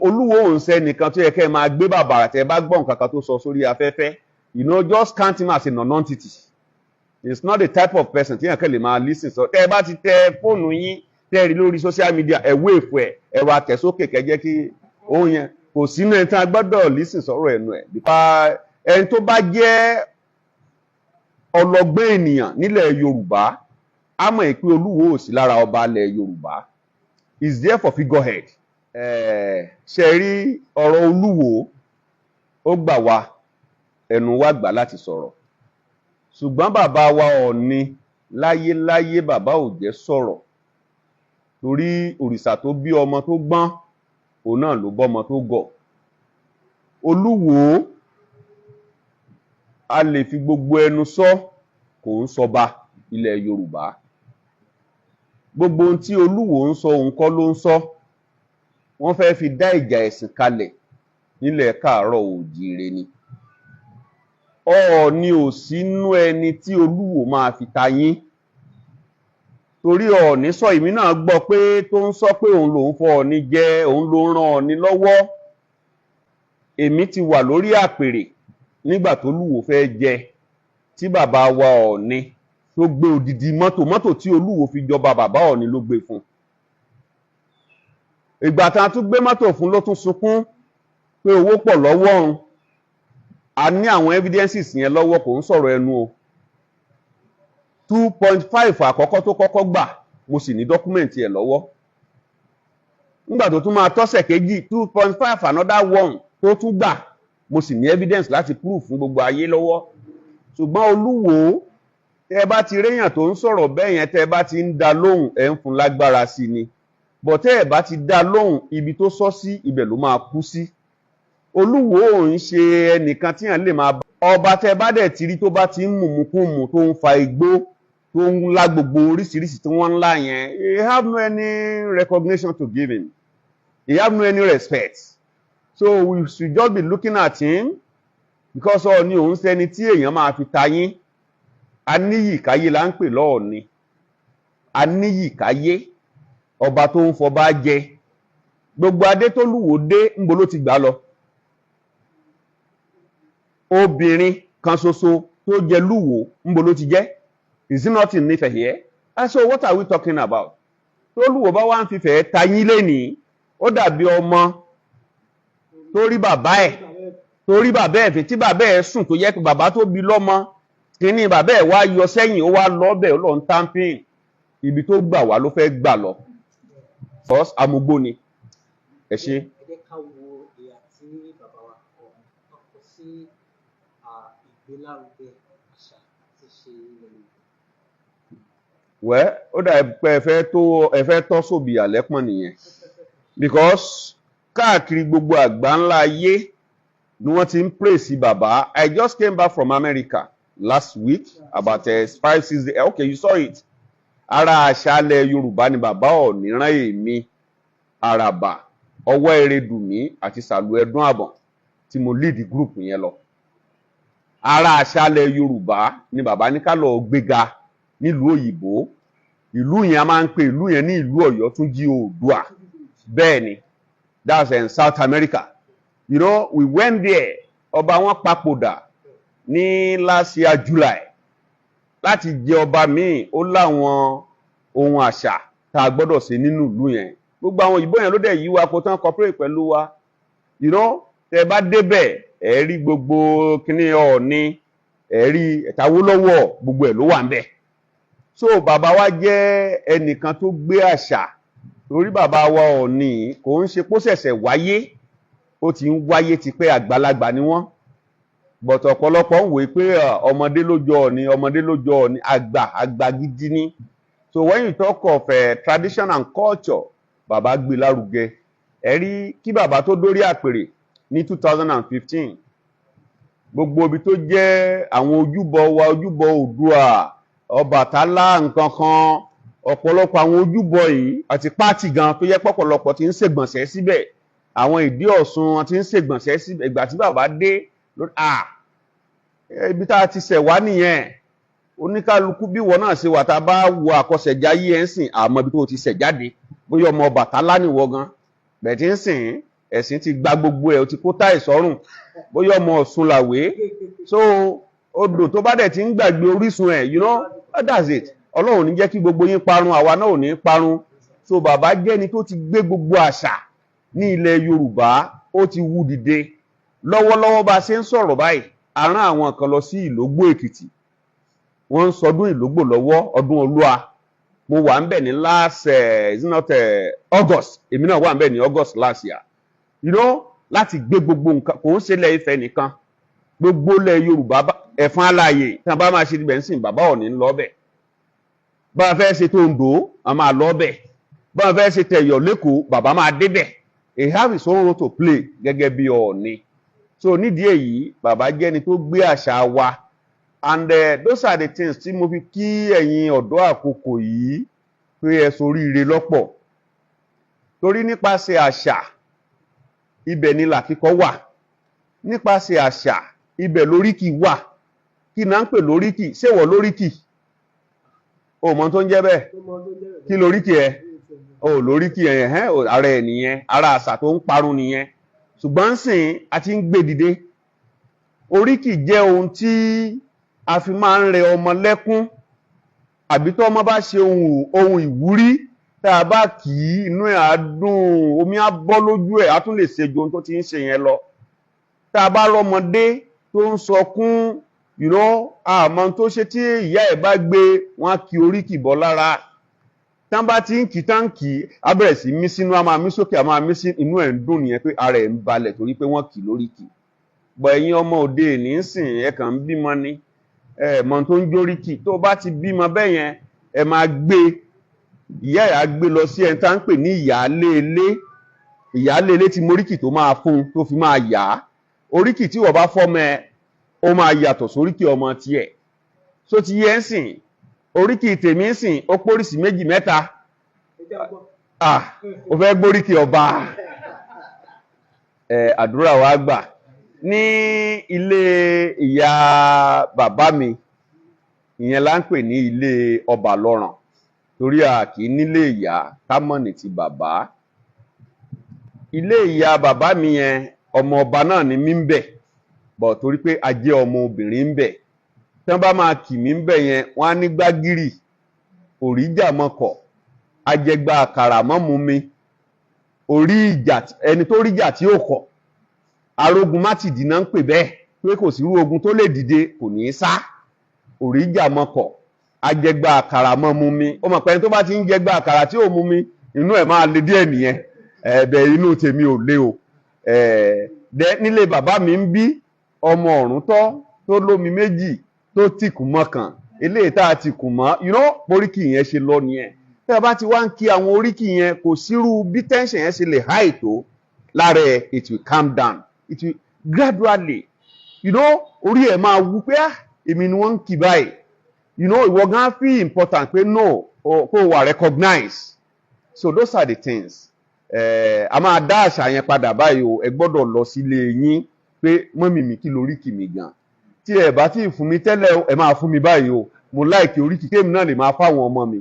Olúwo òun ṣe nìkan tó yẹ kẹ́ máa gbé bàbàrà tẹ́ bá gbọ́ nǹkan kan tó sọ sórí afẹ́fẹ́. Just count him as a non-entity. It's not the type of person tí yẹn kẹ́ lè máa listen. So tẹ́ bá ti tẹ fóònù yín tẹ́ rí lórí social media wave ẹ̀rọ àtẹ̀sókè kẹ́jẹ́ kí òun yẹn kò sínú ẹni tí a gbọ́dọ̀ listen sọ̀rọ̀ ẹnu ẹ̀. Ẹni tó bá jẹ́ ọlọ́gbọ́n ènìyàn nílẹ̀ Yorùbá á mọ̀ pé Olúwo ò sí lára ọba ilẹ̀ Yorùbá. Is there for figurehead. Ṣe rí ọ̀rọ̀ Olúwo ó gbà wá ẹnu wa gbà láti sọ̀rọ̀, ṣùgbọ́n bàbá wa Ọọ̀ni láyéláyé bàbá ò jẹ́ sọ̀rọ̀, torí òrìṣà tó bí ọmọ tó gbọ́n òun náà ló bọ́mọ tó gọ̀. Olúwo a lè fi gbogbo ẹnu sọ kò ń sọba ilẹ̀ Yorùbá. Gbogbo ohun tí Olúwo ń sọ òun kọ́ ló ń sọ. Wọ́n fẹ́ fi dá ìjà ẹ̀sìn kalẹ̀ nílẹ̀ Káàárọ̀ Oòjíire ni. Ọọ̀ni ò sínú ẹni tí Olúwo máa fi ta yín, torí Ọọ̀ni sọ èmi náà gbọ́ pé tó ń sọ pé òun lòun fọ Ọọ̀ni jẹ, òun ló ràn Ọọ̀ni lọ́wọ́. Èmi ti wà lórí àpèrè nígbà tó Olúwo fẹ́ jẹ, tí bàbá wa Ọọ̀ni tó gbé odidi mọ́tò tí Olúwo fi jọba bàbá Ọọ̀ni ló gbé fún. Ìgbà tá a tún gbé mọ́tò fún ló tún sunkún pé owó pọ̀ lọ́wọ́ òun. A ní àwọn evidences yẹn lọ́wọ́, kò ń sọ̀rọ̀ ẹnu o. 2.5 àkọ́kọ́ tó kọ́kọ́ gbà mo sì ní dọ́kúmẹ̀ntì ẹ̀ lọ́wọ́. Nígbà tó tún máa tọ́sẹ̀ kejì 2.5 another one tó tún gbà mo sì ní evidence láti proof fún gbogbo ayé lọ́wọ́. Ṣùgbọ́n Olúwo tẹ́ bá ti réyàn tó ń sọ̀rọ̀ bẹ́ẹ̀ yẹn tẹ́ bá ti ń dá lóhùn ẹ̀ ń fún lágbára sí ni. Bọ̀ tẹ́ ẹ̀ bá ti dá lóhùn ibi tó sọ sí ibẹ̀ ló máa kú sí. Olúwo ò ń ṣe ẹnìkan tí yàn lè máa bá. Ọba tẹ́ bá dẹ̀ ti rí tó bá ti ń mùmùkúmù tó ń fa igbó tó ń lá gbogbo oríṣiríṣi tí wọ́n ń lá yẹn, he have no any recognition to give him. He have no any respect. So we should just be looking at him because Ọọ̀ni òun ṣẹni tí èèyàn máa fi ta yín. Aníyìkáyé là ń pè lọ́ọ̀ni. Aníyìkáyé ọba tó ń fọba jẹ. Gbogbo adé tó Olúwo dé ńbo ló ti gbà lọ. Obìnrin kan ṣoṣo tó jẹ Lúwo ńbo ló ti jẹ́. Is it not in Ifẹ̀ here? And so what are we talking about? Tó Olúwo bá wá ń fìfẹ́ ta yín lénìí, ó dàbí ọmọ tó rí bàbá ẹ̀ fi tí bàbá ẹ̀ sùn tó yẹ pé bàbá tó bí lọ́mọ kíní bàbá ẹ̀ wá yọ sẹ́yìn ó wá lọ́bẹ̀ ó lọ ń tampin. Ibi tó gbà wá ló fẹ́ gbà lọ. First amúgbó ni. Ẹ ṣé. Ẹ jẹ́ ká wo ìhà tí bàbá wa kọ sí ìgbélárugẹ àṣà àti ṣe ilẹ̀ Yorùbá. Ó dà pé ẹ fẹ́ tọ́ sóbì àlẹ́pọ̀n nìyẹn. Because káàkiri gbogbo àgbáńlá ayé ni wọ́n ti ń praise bàbá. I just came back from America last week about 5-6 days. Okay, you saw it. Ara àṣàlẹ̀ Yorùbá ni bàbá Ọọ̀ni rán èmi Àràbà Ọwọ́ Erédùmí àti Sàlù Ẹdún Àbọ̀n tí mo lead group yẹn lọ. Ara àṣàlẹ̀ Yorùbá ni bàbá ní ká lọ gbéga nílùú òyìnbó. Ìlú yẹn a máa ń pè ìlú yẹn ní ìlú Ọ̀yọ́túnjí Oòduà. Bẹ́ẹ̀ ni, that's in South America. We went there. Ọba wọn papòdà ní last year July. Láti jẹ ọba míì ó láwọn ohun àṣà tá a gbọ́dọ̀ ṣe nínú ìlú yẹn. Gbogbo àwọn òyìnbó yẹn ló dẹ̀ yí wa kó tán cooperate pẹ̀lú wa. Tẹ́ bá débẹ̀ ẹ rí gbogbo kíní Ọọ̀ni ẹ rí Awólọ́wọ̀ gbogbo ẹ̀ ló wà ń bẹ̀. So bàbá wa jẹ́ ẹnìkan tó gbé àṣà, torí bàbá wa Ọọ̀ni kò ń ṣe kó ṣẹ̀ṣẹ̀ wáyé, ó ti ń wáyé tipẹ́, àgbàlagbà ni wọ́n. But ọ̀pọ̀lọpọ̀ ń wòye pé ọmọdé ló jọ Ọọ̀ni, àgbà gidi ni. So when you talk of tradition and culture, bàbá gbé lárugẹ. Ẹ rí kí bàbá tó dórí àpèrè ní 2015, gbogbo ibi tó jẹ́ àwọn ojúbọ Oòduà, Ọbàtálá nǹkan kan, ọ̀pọ̀lọpọ̀ àwọn ojúbọ yìí àti pátì gan tó yẹ pọ̀pọ̀lọpọ̀ ti ń ṣègbọ̀nsẹ̀ síbẹ̀. Àwọn ìdí Ọ̀ṣun ti ń ṣègbọ̀nsẹ̀ síbẹ̀. Ìgbà tí bàbá dé ibi tá a ti ṣẹ̀ wá nìyẹn. Oníkálukú bí wọn náà ṣe wà tá a bá wo àkọsẹ̀jáyé ẹ̀ ń sìn àmọ́ ibi tó ti ṣẹ̀ jáde, bóyá ọmọ Ọbàtálá nìwọ gan bẹ́ẹ̀ tí ń sìn ẹ̀sìn ti gba gbogbo ẹ̀ ó ti kó táì sọ́rùn bóyá ọmọ Ọ̀ṣun làwé so odò tó bá dẹ̀ ti ń gbàgbé orísun ẹ̀ you know that's it Ọlọ́run ní jẹ́ kí gbogbo yín parun àwa náà ò ní parun so bàbá jẹ́ni tó ti gbé gbogbo àṣà ní ilẹ̀ Yorùbá ó ti wú dìde lọ́wọ́lọ́wọ́ bá ṣe ń sọ̀rọ̀ báyìí àrán àwọn kan lọ sí Ìlógbò Èkìtì wọ́n ń sọdún Ìlógbò lọ́wọ́ ọdún Olúwa mo wà ń bẹ̀ ní last is not August èmi náà wà ń bẹ̀ ní August last year you know láti gbé gbogbo nǹkan kò ń ṣe ilẹ̀ Ifẹ̀ nìkan gbogbo ilẹ̀ Yorùbá ẹ̀fọn aláàyè tí wọ́n bá máa ṣe ibẹ̀ ń sìn bàbá Ọọ̀ni ń lọ bẹ̀ bá a fẹ́ ṣe Tòǹdó a máa lọ bẹ̀ bá a fẹ́ ṣe tẹ̀yọ̀ lẹ́kọ̀ọ́ bàbá máa débẹ̀ he have his own role to play gẹ́gẹ́ bí Ọọ̀ni so nídìí èyí bàbá jẹ́ni tó gbé àṣà wa and those are the things tí mo fi kí ẹ̀yin ọ̀dọ́ àkókò yìí pé ẹ ṣoríire lọ́pọ̀ torí nípasẹ̀ àṣà ibẹ̀ ni làkíkọ́ wà nípasẹ̀ àṣà ibẹ̀ lóríkì wà kí náà ń pè lóríkì ṣèwọ̀ lóríkì o mọ̀ tó ń jẹ́ bẹ́ẹ̀ kí lóríkì ẹ o lóríkì ẹ ara ẹ nìyẹn ara àṣà tó ń parun nìyẹn ṣùgbọ́n sìn a ti ń gbé dìde oríkì jẹ́ ohun tí a fi máa ń rẹ ọmọ lẹ́kún àbí tó ọmọ bá ṣe ohun ìwúrí tá a bá kì í inú ẹ̀ á dùn omi á bọ́ lójú ẹ̀ á tún lè ṣe ju ohun tó ti ń ṣe yẹn lọ tá a bá rọmọdé tó ń sọkún you know àmọ́ tó ṣe tí ìyá ẹ̀ bá gbé wọn á kí oríkì bọ́ lára tán bá ti ń kì tán kì í á bẹ̀rẹ̀ sí mí sínú á máa mí sókè á máa mí sí inú ẹ̀ ń dùn nìyẹn pé ara ẹ̀ ń balẹ̀ torí pé wọ́n kì lóríkì bọ̀ ẹ̀yin ọmọ òde ní ń sìn ẹ̀ kàn ń bímọ ní mọ̀ tó ń jóríkì tó bá ti bímọ bẹ́ẹ̀ yẹn ẹ máa gbé ìyá ẹ̀ á gbé lọ sí ẹni tá ń pè ní ìyáálé ilé tí moríkì tó máa fún tó fi máa yá oríkì tí wọ́n bá fọ́mọ ẹ ó máa yàtọ̀ sóríkì ọmọ tiẹ̀ so ti yẹ ń sìn oríkì tèmi ń sìn ó póríṣi méjì mẹ́ta ó fẹ́ gbóríkì ọba àdúrà wa gbà ní ilé ìyá bàbá mi ìyẹn là ń pè ní ilé ọba lọ́ràn torí a kì í nílé ìyá kámọ́nì ti bàbá ilé ìyá bàbá mi yẹn ọmọ ọba náà ni mí ń bẹ̀ bọ̀ torí pé a jẹ́ ọmọ obìnrin ń bẹ̀ tí wọ́n bá máa kì mí ń bẹ̀ yẹn wọ́n á ní gbágìrì òríjà mọ́kọ̀ ajẹgba àkàrà mọ́ mu mi orí ìjà ẹni tó ríjà tí ó kọ̀ arógun mátìdí náà ń pè bẹ́ẹ̀ pé kò sí irú ogun tó lè dìde kò ní í sá òríjà mọ́kọ̀ ajẹgba àkàrà mọ́ mu mi ó mọ̀ pé ẹni tó bá ti ń jẹgba àkàrà tí ò mu mi inú ẹ̀ máa le díẹ̀ nìyẹn ẹ̀ẹ́dẹ̀ inú tèmi ò le o nílé bàbá mi ń bí ọmọ ọ̀rún tó lómi méjì tó tìkù mọ́kàn eléyìí tá a tìkù mọ́ oríkì yẹn ṣe lọ nìyẹn tẹ́ ẹ bá ti wá ń kí àwọn oríkì yẹn kò sírú bí tension yẹn ṣe lè high tó lára ẹ̀ it will calm down it will gradually orí ẹ̀ máa wú pé èmi ni wọ́n ń kì báyìí ìwọ gan feel important pé no kó wà recognize so those are the things a máa dá àṣà yẹn padà báyìí o ẹ gbọ́dọ̀ lọ sílé yín pé mọ́mì mi kí lóríkì mi gan tí ẹ bá tí ì fún mi tẹ́lẹ̀ ẹ máa fún mi báyìí o mo láìkì oríkì kéèmì náà lè máa fáwọn ọmọ mi